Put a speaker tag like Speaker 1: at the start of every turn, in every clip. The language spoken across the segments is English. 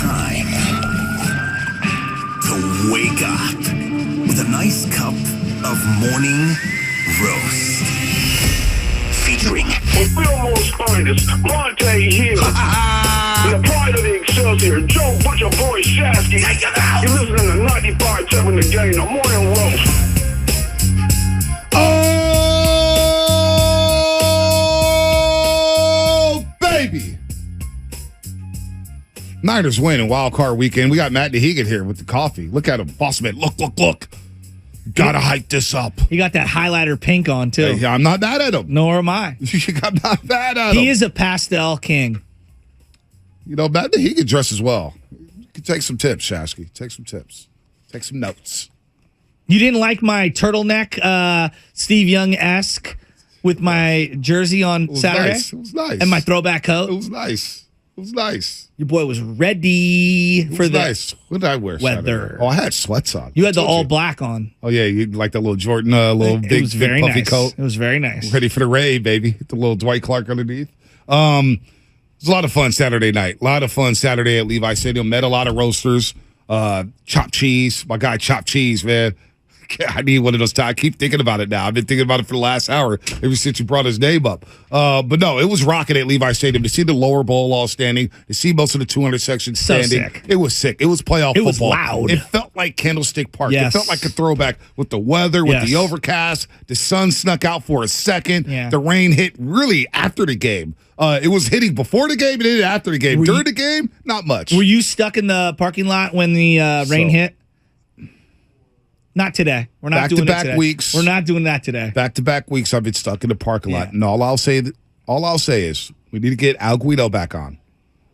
Speaker 1: time to wake up with a nice cup of morning roast. Featuring
Speaker 2: Fillmore's finest, Monte Hill. The pride of the Excelsior, Joe Butcher Boy Shasky.
Speaker 1: Take him out!
Speaker 2: You're listening to 95.7 The Game, the morning roast.
Speaker 3: Oh, baby. Niners win in wild card weekend. We got Matt DeHegan here with the coffee. Look at him. Boss man, look. Gotta hype this up.
Speaker 4: He got that highlighter pink on, too.
Speaker 3: Hey, I'm not mad at him.
Speaker 4: Nor am I.
Speaker 3: I'm not mad at him.
Speaker 4: He is a pastel king.
Speaker 3: You know, Matt DeHegan dresses well. You can take some tips, Shasky. Take some tips. Take some notes.
Speaker 4: You didn't like my turtleneck, Steve Young-esque, with my jersey on Saturday?
Speaker 3: Nice. It was nice.
Speaker 4: And my throwback coat?
Speaker 3: It was nice.
Speaker 4: Your boy was ready for the
Speaker 3: nice. What did I wear
Speaker 4: weather.
Speaker 3: Saturday? Oh, I had sweats on.
Speaker 4: You had the all black on.
Speaker 3: Oh, yeah. You like that little Jordan, little
Speaker 4: It
Speaker 3: big,
Speaker 4: was very
Speaker 3: big puffy
Speaker 4: nice.
Speaker 3: coat.
Speaker 4: It was very nice.
Speaker 3: Ready for the raid, baby. The little Dwight Clark underneath. It was a lot of fun Saturday night. A lot of fun Saturday at Levi Stadium. Met a lot of roasters. Chopped cheese. My guy Chopped Cheese, man. I need one of those. I keep thinking about it now. I've been thinking about it for the last hour ever since you brought his name up. But no, it was rocking at Levi Stadium. To see the lower bowl all standing, to see most of the 200 sections standing.
Speaker 4: So sick.
Speaker 3: It was sick. It was playoff football.
Speaker 4: It was loud.
Speaker 3: It felt like Candlestick Park.
Speaker 4: Yes.
Speaker 3: It felt like a throwback with the weather, with
Speaker 4: Yes.
Speaker 3: the overcast. The sun snuck out for a second.
Speaker 4: Yeah.
Speaker 3: The rain hit really after the game. It was hitting before the game and then after the game. During the game, not much.
Speaker 4: Were you stuck in the parking lot when the rain hit? Not today. We're not doing that today.
Speaker 3: Weeks.
Speaker 4: We're not doing that today.
Speaker 3: Back-to-back weeks, I've been stuck in the parking lot.
Speaker 4: Yeah.
Speaker 3: And all I'll say is we need to get Al Guido back on.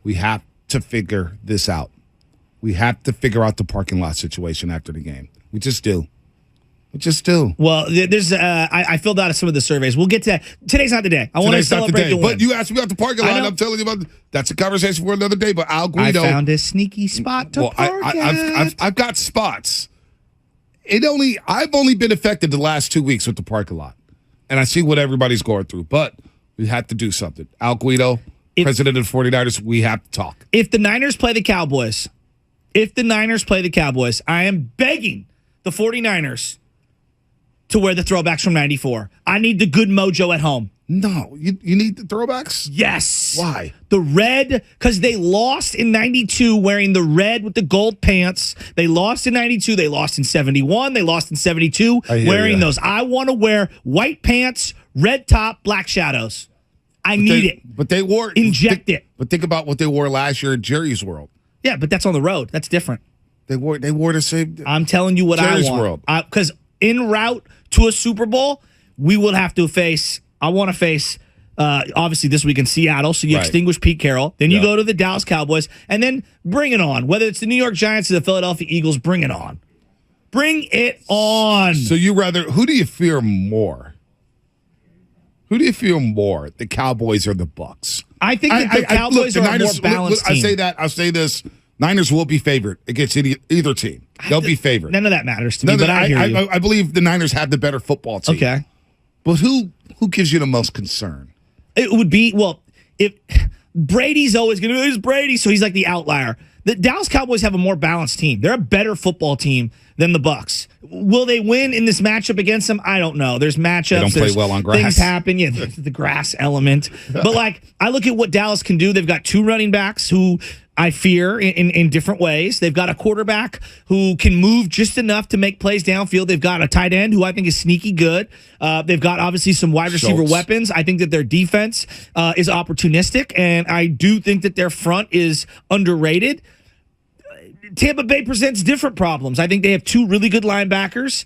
Speaker 3: We have to figure this out. We have to figure out the parking lot situation after the game. We just do.
Speaker 4: Well, there's I filled out some of the surveys. We'll get to that. Today's not the day. I want to celebrate the win.
Speaker 3: But you asked me about the parking lot. I'm telling you about that's a conversation for another day. But Al Guido,
Speaker 4: I found a sneaky spot to park at.
Speaker 3: I've got spots. I've only been affected the last 2 weeks with the parking lot, and I see what everybody's going through. But we have to do something. Al Guido, president of the 49ers, we have to talk.
Speaker 4: If the Niners play the Cowboys, I am begging the 49ers to wear the throwbacks from 94. I need the good mojo at home.
Speaker 3: No, you need the throwbacks?
Speaker 4: Yes.
Speaker 3: Why?
Speaker 4: The red, because they lost in 92 wearing the red with the gold pants. They lost in 92. They lost in 71. They lost in 72 wearing those. I want to wear white pants, red top, black shadows. I need it.
Speaker 3: But they wore...
Speaker 4: Inject it.
Speaker 3: But think about what they wore last year at Jerry's World.
Speaker 4: Yeah, but that's on the road. That's different.
Speaker 3: They wore the same...
Speaker 4: I'm telling you what
Speaker 3: Jerry's
Speaker 4: I want.
Speaker 3: World.
Speaker 4: Because en route to a Super Bowl, we will have to face... I want to face, obviously, this week in Seattle, so you extinguish Pete Carroll. Then you go to the Dallas Cowboys, and then bring it on. Whether it's the New York Giants or the Philadelphia Eagles, bring it on. Bring it on.
Speaker 3: So who do you fear more? Who do you fear more, the Cowboys or the Bucs?
Speaker 4: I think that the Cowboys are a more balanced team.
Speaker 3: I say that. I'll say this. Niners will be favored against either team. They'll be favored.
Speaker 4: None of that matters to me, but I hear you.
Speaker 3: I believe the Niners have the better football team.
Speaker 4: Okay.
Speaker 3: But who gives you the most concern?
Speaker 4: It would be, if Brady's always going to be, Brady, so he's like the outlier. The Dallas Cowboys have a more balanced team. They're a better football team than the Bucs. Will they win in this matchup against them? I don't know. There's matchups.
Speaker 3: They don't play well on grass.
Speaker 4: Things happen. Yeah, the grass element. But, I look at what Dallas can do. They've got two running backs who I fear in different ways. They've got a quarterback who can move just enough to make plays downfield. They've got a tight end who I think is sneaky good. They've got obviously some wide receiver weapons. I think that their defense is opportunistic, and I do think that their front is underrated. Tampa Bay presents different problems. I think they have two really good linebackers.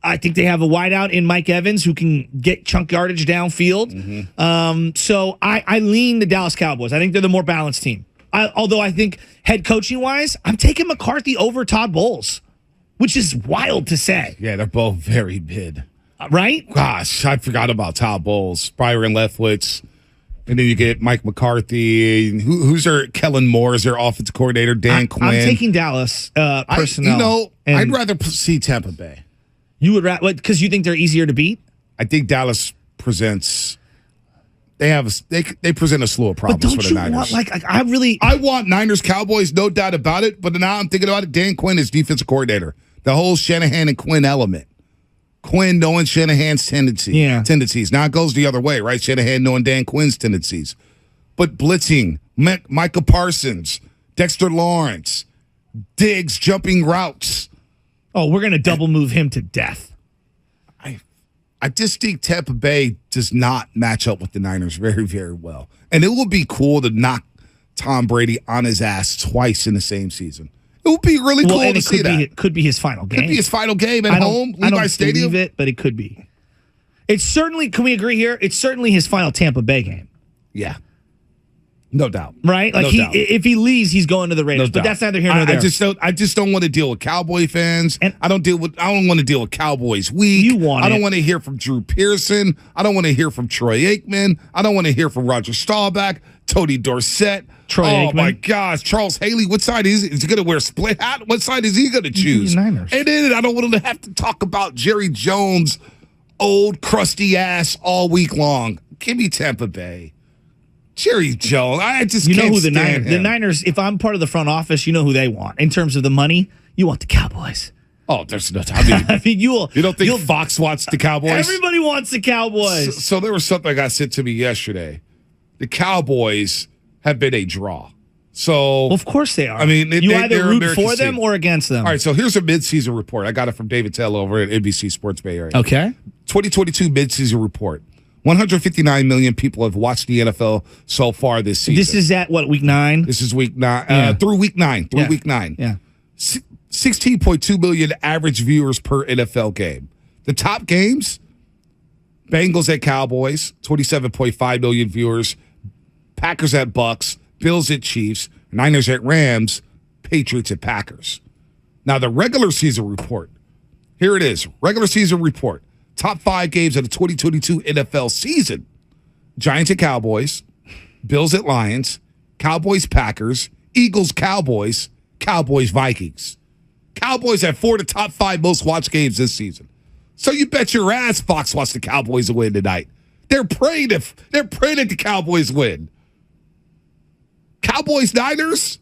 Speaker 4: I think they have a wideout in Mike Evans who can get chunk yardage downfield. Mm-hmm. So I lean the Dallas Cowboys. I think they're the more balanced team. Although I think head coaching wise, I'm taking McCarthy over Todd Bowles, which is wild to say.
Speaker 3: Yeah, they're both very mid.
Speaker 4: Right?
Speaker 3: Gosh, I forgot about Todd Bowles, Byron Leftwich. And then you get Mike McCarthy. Who's their Kellen Moore is their offensive coordinator? Dan Quinn.
Speaker 4: I'm taking Dallas personnel.
Speaker 3: I'd rather see Tampa Bay.
Speaker 4: You would rather because you think they're easier to beat?
Speaker 3: I think Dallas presents they present a slew of
Speaker 4: But
Speaker 3: problems
Speaker 4: don't
Speaker 3: for
Speaker 4: you
Speaker 3: the Niners.
Speaker 4: want like I
Speaker 3: I want Niners Cowboys, no doubt about it. But now I'm thinking about it. Dan Quinn is defensive coordinator. The whole Shanahan and Quinn element. Quinn knowing Shanahan's tendencies. Now it goes the other way, right? Shanahan knowing Dan Quinn's tendencies. But blitzing, Micah Parsons, Dexter Lawrence, Diggs jumping routes.
Speaker 4: Oh, we're gonna double move him to death.
Speaker 3: I just think Tampa Bay does not match up with the Niners very, very well. And it would be cool to knock Tom Brady on his ass twice in the same season. It would be really cool to see that.
Speaker 4: It could be his final game.
Speaker 3: Could be his final game at home, Levi Stadium.
Speaker 4: I don't believe it, but it could be. It's certainly, can we agree here? It's certainly his final Tampa Bay game.
Speaker 3: Yeah. No doubt.
Speaker 4: Right? Like if he leaves, he's going to the Raiders. But that's neither here nor there.
Speaker 3: I just don't want to deal with Cowboy fans.
Speaker 4: And
Speaker 3: I don't want to deal with Cowboys week.
Speaker 4: You want
Speaker 3: I don't want to hear from Drew Pearson. I don't want to hear from Troy Aikman. I don't want to hear from Roger Staubach, Tony Dorsett.
Speaker 4: Troy Aikman.
Speaker 3: My gosh, Charles Haley. What side is he going to wear? Split hat? What side is he going to choose?
Speaker 4: Niners.
Speaker 3: And then I don't want to have to talk about Jerry Jones, old crusty ass all week long. Give me Tampa Bay. Jerry Jones. I just
Speaker 4: you know
Speaker 3: can't
Speaker 4: who the
Speaker 3: stand him.
Speaker 4: The Niners, if I'm part of the front office, you know who they want. In terms of the money, you want the Cowboys.
Speaker 3: Oh, there's no time.
Speaker 4: I mean, you
Speaker 3: don't think Fox wants the Cowboys?
Speaker 4: Everybody wants the Cowboys.
Speaker 3: So there was something that got sent to me yesterday. The Cowboys have been a draw. So
Speaker 4: Well, of course they are.
Speaker 3: I mean,
Speaker 4: you either
Speaker 3: they're
Speaker 4: root
Speaker 3: American
Speaker 4: for them
Speaker 3: team.
Speaker 4: or against them.
Speaker 3: All right, so here's a midseason report. I got it from David Tell over at NBC Sports Bay Area.
Speaker 4: Okay.
Speaker 3: 2022 midseason report. 159 million people have watched the NFL so far this season.
Speaker 4: This is at what, week 9?
Speaker 3: This is week 9.
Speaker 4: Yeah.
Speaker 3: Through week 9. Through week 9.
Speaker 4: Yeah.
Speaker 3: 16.2 million average viewers per NFL game. The top games, Bengals at Cowboys, 27.5 million viewers. Packers at Bucs, Bills at Chiefs, Niners at Rams, Patriots at Packers. Now, the regular season report. Here it is. Regular season report. Top 5 games of the 2022 NFL season. Giants at Cowboys, Bills at Lions, Cowboys Packers, Eagles Cowboys, Cowboys Vikings. Cowboys have 4 of the top 5 most watched games this season. So you bet your ass Fox wants the Cowboys to win tonight. They're praying that the Cowboys win. Cowboys Niners?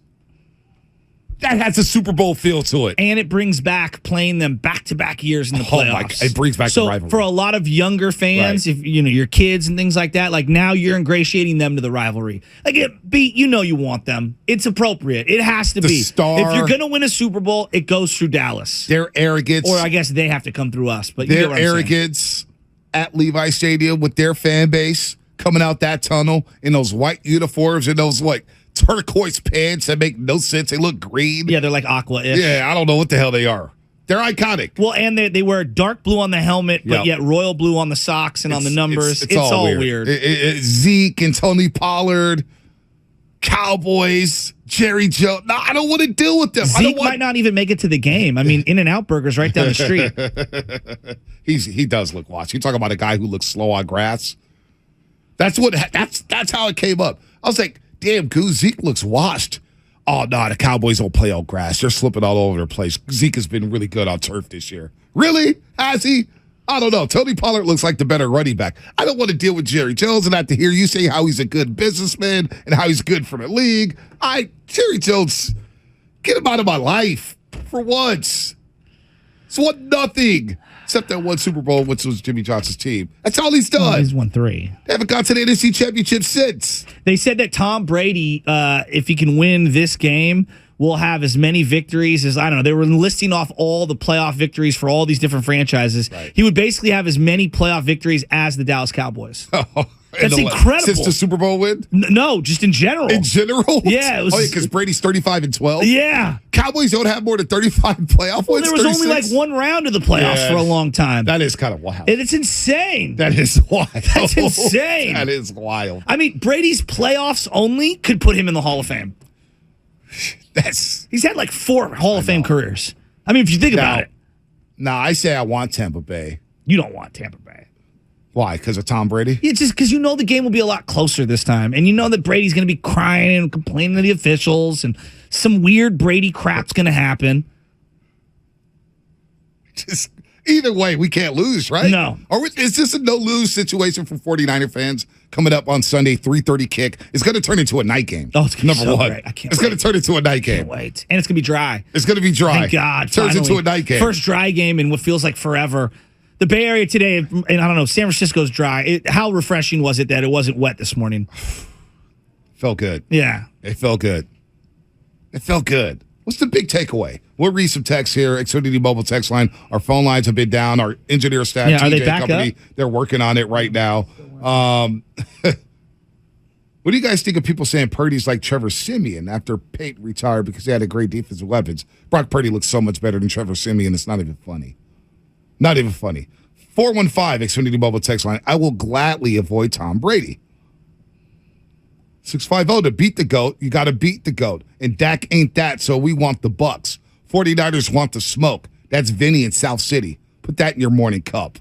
Speaker 3: That has a Super Bowl feel to it.
Speaker 4: And it brings back playing them back-to-back years in the playoffs.
Speaker 3: Oh my God. It brings back the rivalry.
Speaker 4: For a lot of younger fans,
Speaker 3: Right.
Speaker 4: if your kids and things like that, like now you're ingratiating them to the rivalry. Like you want them. It's appropriate. It has to be.
Speaker 3: star-
Speaker 4: If you're gonna win a Super Bowl, it goes through Dallas.
Speaker 3: Their arrogance.
Speaker 4: Or I guess they have to come through us. But you get
Speaker 3: Their
Speaker 4: what I'm saying.
Speaker 3: arrogance at Levi Stadium with their fan base coming out that tunnel in those white uniforms and those turquoise pants that make no sense. They look green.
Speaker 4: Yeah, they're like aqua-ish.
Speaker 3: Yeah, I don't know what the hell they are. They're iconic.
Speaker 4: Well, and they wear dark blue on the helmet, but
Speaker 3: Yep.
Speaker 4: yet royal blue on the socks and on the numbers. It's all weird.
Speaker 3: Zeke and Tony Pollard, Cowboys, Jerry Jones. No, I don't want to deal with them.
Speaker 4: Zeke might not even make it to the game. I mean, In-N-Out Burger's right down the street.
Speaker 3: He does look washed. You talk about a guy who looks slow on grass. That's how it came up. I was like, damn, Goose, Zeke looks washed. Oh, no, the Cowboys don't play on grass. They're slipping all over the place. Zeke has been really good on turf this year. Really? Has he? I don't know. Tony Pollard looks like the better running back. I don't want to deal with Jerry Jones and have to hear you say how he's a good businessman and how he's good for the league. Jerry Jones, get him out of my life for once. It's 1-0. Except that one Super Bowl, which was Jimmy Johnson's team. That's all he's done.
Speaker 4: He's won 3.
Speaker 3: They haven't got to the NFC Championship since.
Speaker 4: They said that Tom Brady, if he can win this game, will have as many victories as, I don't know, they were listing off all the playoff victories for all these different franchises. Right. He would basically have as many playoff victories as the Dallas Cowboys. That's incredible.
Speaker 3: Since the Super Bowl win?
Speaker 4: No, just in general.
Speaker 3: In general?
Speaker 4: Yeah.
Speaker 3: Because Brady's 35-12?
Speaker 4: Yeah.
Speaker 3: Cowboys don't have more than 35 playoff wins?
Speaker 4: There was 36? Only like one round of the playoffs for a long time.
Speaker 3: That is kind of wild.
Speaker 4: And it's insane.
Speaker 3: That is wild.
Speaker 4: That's insane.
Speaker 3: That is wild.
Speaker 4: I mean, Brady's playoffs only could put him in the Hall of Fame. He's had like 4 Hall of Fame careers. I mean, if you think about it.
Speaker 3: No, I say I want Tampa Bay.
Speaker 4: You don't want Tampa Bay.
Speaker 3: Why? Because of Tom Brady?
Speaker 4: It's just because the game will be a lot closer this time. And you know that Brady's going to be crying and complaining to the officials and some weird Brady crap's going to happen.
Speaker 3: Just either way, we can't lose, right?
Speaker 4: No.
Speaker 3: Is this a no-lose situation for 49er fans? coming up on Sunday, 3:30 kick. It's going to turn into a night game.
Speaker 4: Oh, it's going to be
Speaker 3: number
Speaker 4: so
Speaker 3: one.
Speaker 4: great. I can't
Speaker 3: It's
Speaker 4: wait.
Speaker 3: going to turn into a night game.
Speaker 4: Can't wait. And it's going to be dry.
Speaker 3: It's going to be dry.
Speaker 4: Thank God.
Speaker 3: Turns
Speaker 4: finally.
Speaker 3: into a night game.
Speaker 4: First dry game in what feels like forever. The Bay Area today, and I don't know, San Francisco's dry. How refreshing was it that it wasn't wet this morning?
Speaker 3: Felt good.
Speaker 4: Yeah.
Speaker 3: It felt good. It felt good. What's the big takeaway? We'll read some texts here. Xfinity Mobile text line. Our phone lines have been down. Our engineer staff,
Speaker 4: Yeah, are they
Speaker 3: TJ
Speaker 4: back
Speaker 3: Company,
Speaker 4: up?
Speaker 3: they're working on it right now. What do you guys think of people saying Purdy's like Trevor Siemian after Peyton retired because he had a great defensive weapons? Brock Purdy looks so much better than Trevor Siemian. It's not even funny. Not even funny. 415 Xfinity Mobile text line. I will gladly avoid Tom Brady. 650 to beat the GOAT, you got to beat the GOAT. And Dak ain't that, so we want the Bucs. 49ers want the smoke. That's Vinny in South City. Put that in your morning cup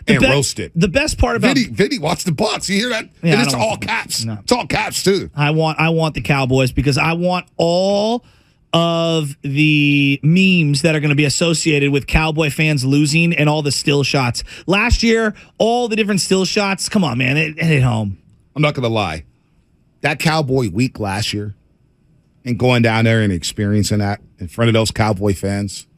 Speaker 3: and roast it.
Speaker 4: The best part about
Speaker 3: Vinny wants the Bucs. You hear that?
Speaker 4: Yeah,
Speaker 3: and
Speaker 4: I
Speaker 3: it's
Speaker 4: don't
Speaker 3: all
Speaker 4: want the
Speaker 3: caps.
Speaker 4: Bucs, no.
Speaker 3: It's all caps, too.
Speaker 4: I want the Cowboys because I want all of the memes that are going to be associated with Cowboy fans losing and all the still shots. Last year, all the different still shots. Come on, man. It hit home.
Speaker 3: I'm not going to lie. That Cowboy week last year and going down there and experiencing that in front of those Cowboy fans,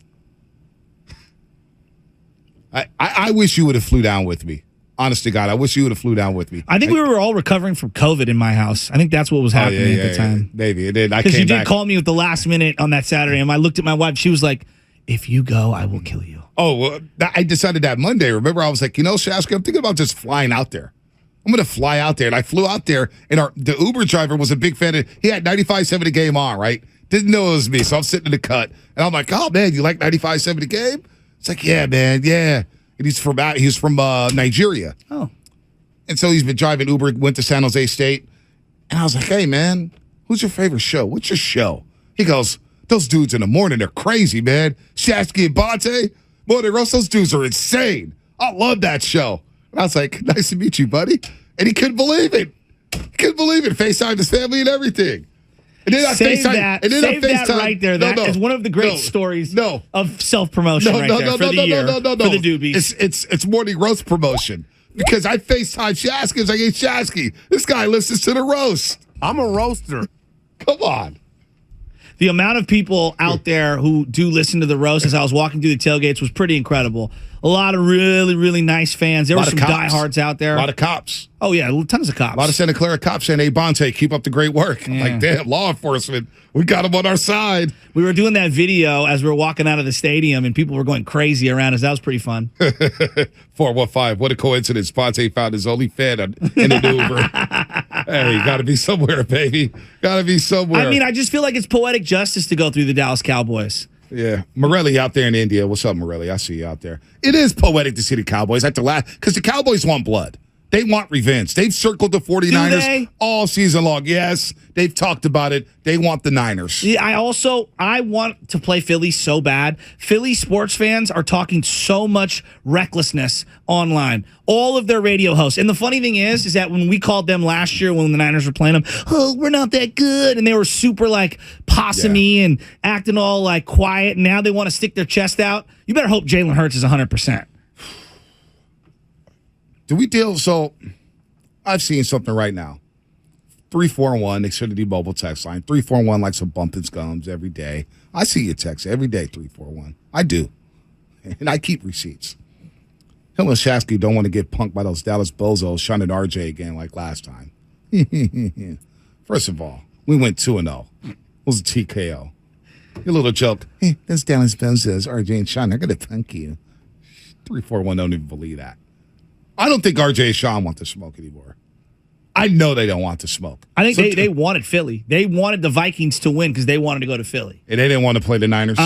Speaker 3: I wish you would have flew down with me. Honest to God, I wish you would have flew down with me.
Speaker 4: I think we were all recovering from COVID in my house. I think that's what was happening at the time.
Speaker 3: Maybe it did.
Speaker 4: Because you did call me at the last minute on that Saturday, and I looked at my wife. She was like, "If you go, I will kill you."
Speaker 3: Oh, well, I decided that Monday. Remember, I was like, Shasky, I'm thinking about just flying out there. I'm going to fly out there. And I flew out there, and the Uber driver was a big fan of, he had 95.7 The Game on, right? Didn't know it was me, so I'm sitting in the cut. And I'm like, oh, man, you like 95.7 The Game? It's like, yeah, man, yeah. And he's from Nigeria.
Speaker 4: Oh.
Speaker 3: And so he's been driving Uber, went to San Jose State. And I was like, hey, man, who's your favorite show? What's your show? He goes, those dudes in the morning, they're crazy, man. Shasky and Bonte, boy, those dudes are insane. I love that show. And I was like, nice to meet you, buddy. And he couldn't believe it. FaceTimed his family and everything. And then
Speaker 4: Save that right there. That is one of the great stories of self-promotion for the year, for the doobies.
Speaker 3: It's morning roast promotion. Because I FaceTime Shasky. It's like, hey, Shasky, this guy listens to the roast.
Speaker 5: I'm a roaster.
Speaker 3: Come on.
Speaker 4: The amount of people out there who do listen to the roast as I was walking through the tailgates was pretty incredible. A lot of really, really nice fans. There were some diehards out there.
Speaker 3: A lot of cops.
Speaker 4: Oh, yeah, tons of cops.
Speaker 3: A lot of Santa Clara cops saying, hey, Bonte, keep up the great work. I'm like, damn, law enforcement, we got them on our side.
Speaker 4: We were doing that video as we were walking out of the stadium, and people were going crazy around us. That was pretty fun.
Speaker 3: 415, what a coincidence. Bonte found his only fan in an Uber. Hey, you got to be somewhere, baby. Got to be somewhere.
Speaker 4: I mean, I just feel like it's poetic justice to go through the Dallas Cowboys.
Speaker 3: Yeah. Morelli out there in India. What's up, Morelli? I see you out there. It is poetic to see the Cowboys at the last, because the Cowboys want blood. They want revenge. They've circled the 49ers all season long. Yes, they've talked about it. They want the Niners.
Speaker 4: Yeah, I want to play Philly so bad. Philly sports fans are talking so much recklessness online. All of their radio hosts. And the funny thing is that when we called them last year when the Niners were playing them, oh, we're not that good. And they were super like possum-y and acting all like quiet. And now they want to stick their chest out. You better hope Jalen Hurts is 100%.
Speaker 3: Do we deal? So I've seen something right now. 341, Xfinity Mobile text line. 341 like some bumping scums every day. I see your text every day, 341. I do. And I keep receipts. Hill and Shasky don't want to get punked by those Dallas bozos shunning RJ again like last time. First of all, we went 2-0. It was a TKO. Your little joke. Hey, that's Dallas bozos, RJ and Sean. They're going to punk you. 341 don't even believe that. I don't think RJ and Sean want to smoke anymore. I know they don't want to smoke.
Speaker 4: I think they wanted Philly. They wanted the Vikings to win because they wanted to go to Philly.
Speaker 3: And they didn't want to play the Niners?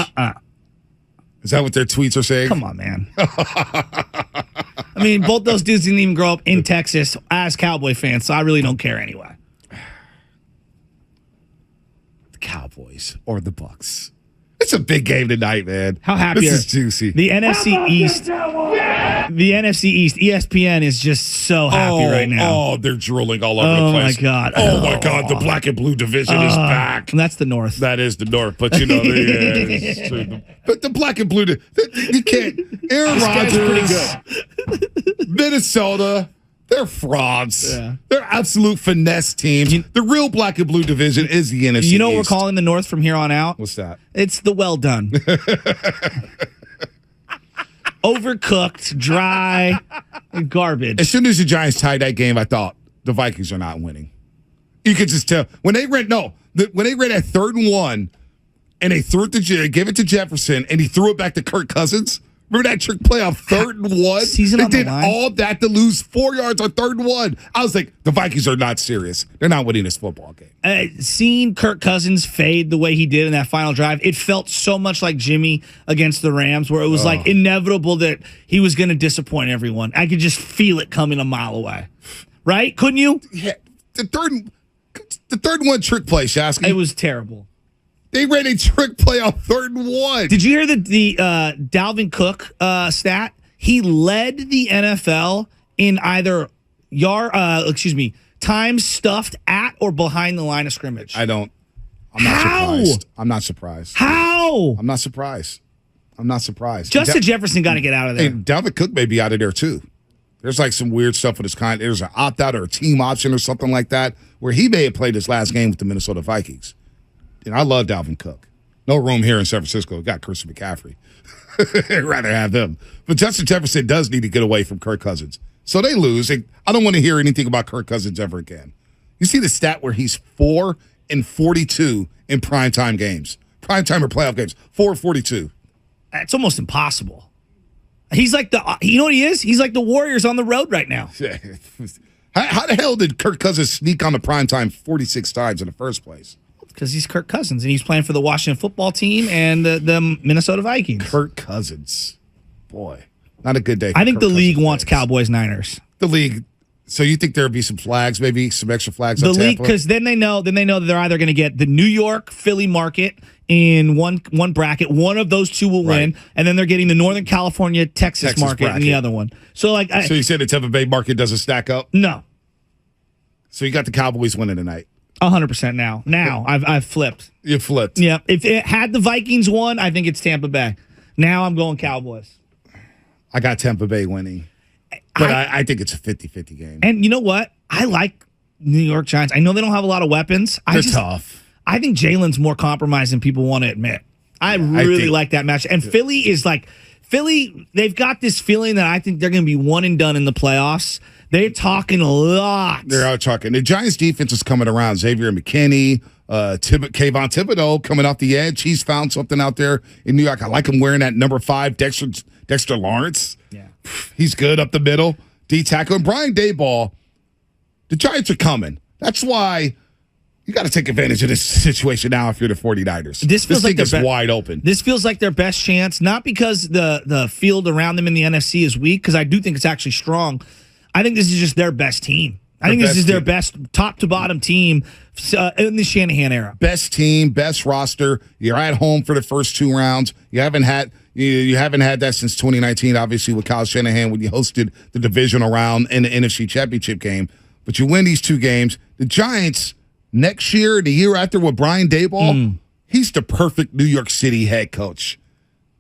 Speaker 3: Is that what their tweets are saying?
Speaker 4: Come on, man. I mean, both those dudes didn't even grow up in Texas as Cowboy fans, so I really don't care anyway.
Speaker 3: The Cowboys or the Bucs. It's a big game tonight, man.
Speaker 4: How happy
Speaker 3: this
Speaker 4: are
Speaker 3: is juicy.
Speaker 4: The NFC East. The NFC East, ESPN is just so happy right now.
Speaker 3: Oh, they're drooling all over the place.
Speaker 4: Oh, my God.
Speaker 3: Oh, my God. The black and blue division is back.
Speaker 4: And that's the North.
Speaker 3: That is the North. But, you know, but the black and blue, you can't. Aaron Rodgers,
Speaker 4: pretty good.
Speaker 3: Minnesota, They're frauds.
Speaker 4: Yeah.
Speaker 3: They're absolute finesse teams. The real black and blue division is the NFC
Speaker 4: You know what we're
Speaker 3: East.
Speaker 4: calling the North from here on out?
Speaker 3: What's that?
Speaker 4: It's the well done. Overcooked, dry, garbage.
Speaker 3: As soon as the Giants tied that game, I thought the Vikings are not winning. You could just tell when they ran. When they ran at 3rd and 1, and they gave it to Jefferson, and he threw it back to Kirk Cousins. Remember that trick play on 3rd and 1?
Speaker 4: Season
Speaker 3: They
Speaker 4: on the
Speaker 3: did
Speaker 4: line.
Speaker 3: all that to lose 4 yards on 3rd and 1. I was like, the Vikings are not serious. They're not winning this football game.
Speaker 4: Seeing Kirk Cousins fade the way he did in that final drive, it felt so much like Jimmy against the Rams, where it was like inevitable that he was going to disappoint everyone. I could just feel it coming a mile away. Right? Couldn't you?
Speaker 3: Yeah, the third and 1 trick play, Shasky.
Speaker 4: It was terrible.
Speaker 3: They ran a trick play on 3rd and 1.
Speaker 4: Did you hear the Dalvin Cook stat? He led the NFL in either time stuffed at or behind the line of scrimmage.
Speaker 3: I'm not surprised. I'm not surprised.
Speaker 4: How?
Speaker 3: I'm not surprised. I'm not surprised.
Speaker 4: Justin Jefferson got to get out of there.
Speaker 3: And Dalvin Cook may be out of there too. There's like some weird stuff with his kind. There's an opt-out or a team option or something like that where he may have played his last game with the Minnesota Vikings. And I love Dalvin Cook. No room here in San Francisco. Got Christian McCaffrey. I'd rather have them. But Justin Jefferson does need to get away from Kirk Cousins. So they lose. I don't want to hear anything about Kirk Cousins ever again. You see the stat where he's 4-42 in primetime games. Primetime or playoff games. 4-42.
Speaker 4: It's almost impossible. He's like you know what he is? He's like the Warriors on the road right now.
Speaker 3: How the hell did Kirk Cousins sneak on the primetime 46 times in the first place?
Speaker 4: Because he's Kirk Cousins, and he's playing for the Washington football team and the Minnesota Vikings.
Speaker 3: Kirk Cousins. Boy, not a good day for
Speaker 4: I think
Speaker 3: Kirk
Speaker 4: the league
Speaker 3: Cousins
Speaker 4: wants
Speaker 3: fans.
Speaker 4: Cowboys-Niners.
Speaker 3: The league. So you think there'll be some flags, maybe some extra flags
Speaker 4: The
Speaker 3: on
Speaker 4: league,
Speaker 3: Tampa?
Speaker 4: because then they know that they're either going to get the New York, Philly market in one bracket. One of those two will win, and then they're getting the Northern California, Texas market in the
Speaker 3: bracket.
Speaker 4: other one. So
Speaker 3: So you said the Tampa Bay market doesn't stack up?
Speaker 4: no,
Speaker 3: So you got the Cowboys winning tonight.
Speaker 4: 100% now. Now I've flipped.
Speaker 3: You flipped.
Speaker 4: Yeah, if it had the Vikings won, I think it's Tampa Bay. Now I'm going Cowboys.
Speaker 3: I got Tampa Bay winning. But I think it's a 50-50 game.
Speaker 4: And you know what? I like New York Giants. I know they don't have a lot of weapons.
Speaker 3: They're tough.
Speaker 4: I think Jalen's more compromised than people want to admit. I really like that match. And Philly is like, they've got this feeling that I think they're going to be one and done in the playoffs. They're talking a lot.
Speaker 3: They're out talking. The Giants' defense is coming around. Xavier McKinney, Kayvon Thibodeau coming off the edge. He's found something out there in New York. I like him wearing that number 5, Dexter Lawrence.
Speaker 4: Yeah.
Speaker 3: He's good up the middle. D-tackle. And Brian Daboll, the Giants are coming. That's why you got to take advantage of this situation now if you're the 49ers.
Speaker 4: This feels like
Speaker 3: thing is
Speaker 4: their
Speaker 3: wide open.
Speaker 4: This feels like their best chance, not because the field around them in the NFC is weak, because I do think it's actually strong. I think this is just their best team. I think this is their best top to bottom team in the Shanahan era.
Speaker 3: Best team, best roster. You're at home for the first 2 rounds. You haven't had that since 2019, obviously, with Kyle Shanahan when you hosted the divisional round in the NFC Championship game. But you win these 2 games. The Giants, next year, the year after with Brian Daboll, he's the perfect New York City head coach.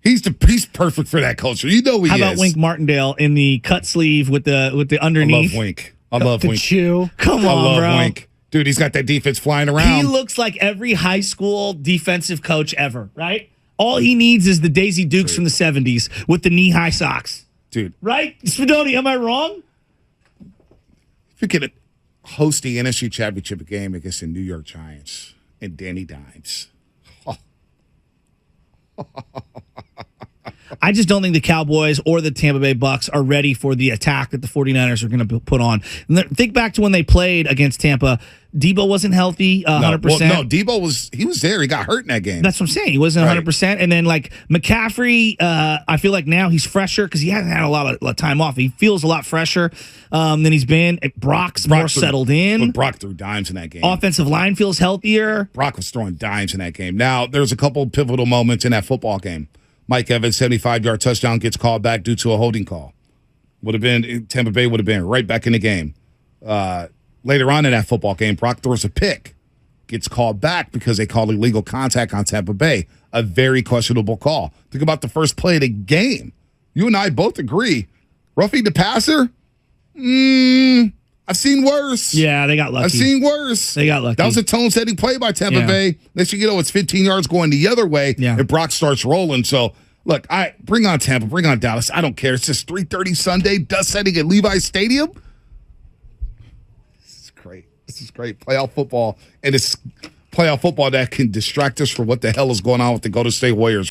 Speaker 3: He's perfect for that culture. You know he is.
Speaker 4: How about Wink Martindale in the cut sleeve with the underneath?
Speaker 3: I love Wink. I love Wink.
Speaker 4: Chew. Come on,
Speaker 3: I love
Speaker 4: bro.
Speaker 3: Wink. Dude, he's got that defense flying around.
Speaker 4: He looks like every high school defensive coach ever, right? All he needs is the Daisy Dukes from the 70s with the knee-high socks.
Speaker 3: Dude.
Speaker 4: Right? Spadoni, am I wrong?
Speaker 3: If you could host the NFC Championship game against the New York Giants and Danny Dimes.
Speaker 4: I just don't think the Cowboys or the Tampa Bay Bucs are ready for the attack that the 49ers are going to put on. And think back to when they played against Tampa. Debo wasn't healthy 100%.
Speaker 3: No, Debo was there. He got hurt in that game.
Speaker 4: That's what I'm saying. He wasn't 100%. And then, like, McCaffrey, I feel like now he's fresher because he hasn't had a lot of time off. He feels a lot fresher than he's been. Brock's more settled in.
Speaker 3: But Brock threw dimes in that game.
Speaker 4: Offensive line feels healthier.
Speaker 3: Brock was throwing dimes in that game. Now, there's a couple pivotal moments in that football game. Mike Evans, 75-yard touchdown, gets called back due to a holding call. Tampa Bay would have been right back in the game. Later on in that football game, Brock throws a pick, gets called back because they called illegal contact on Tampa Bay. A very questionable call. Think about the first play of the game. You and I both agree. Roughing the passer, I've seen worse.
Speaker 4: Yeah, they got lucky.
Speaker 3: I've seen worse.
Speaker 4: They got lucky.
Speaker 3: That was a tone-setting play by Tampa
Speaker 4: Yeah.
Speaker 3: Bay. Next thing you know, it's 15 yards going the other way,
Speaker 4: Yeah.
Speaker 3: and Brock starts rolling. So, look, bring on Tampa, bring on Dallas. I don't care. It's just 3:30 Sunday, dust setting at Levi's Stadium. This is great. This is great. Playoff football, and it's playoff football that can distract us from what the hell is going on with the Golden State Warriors.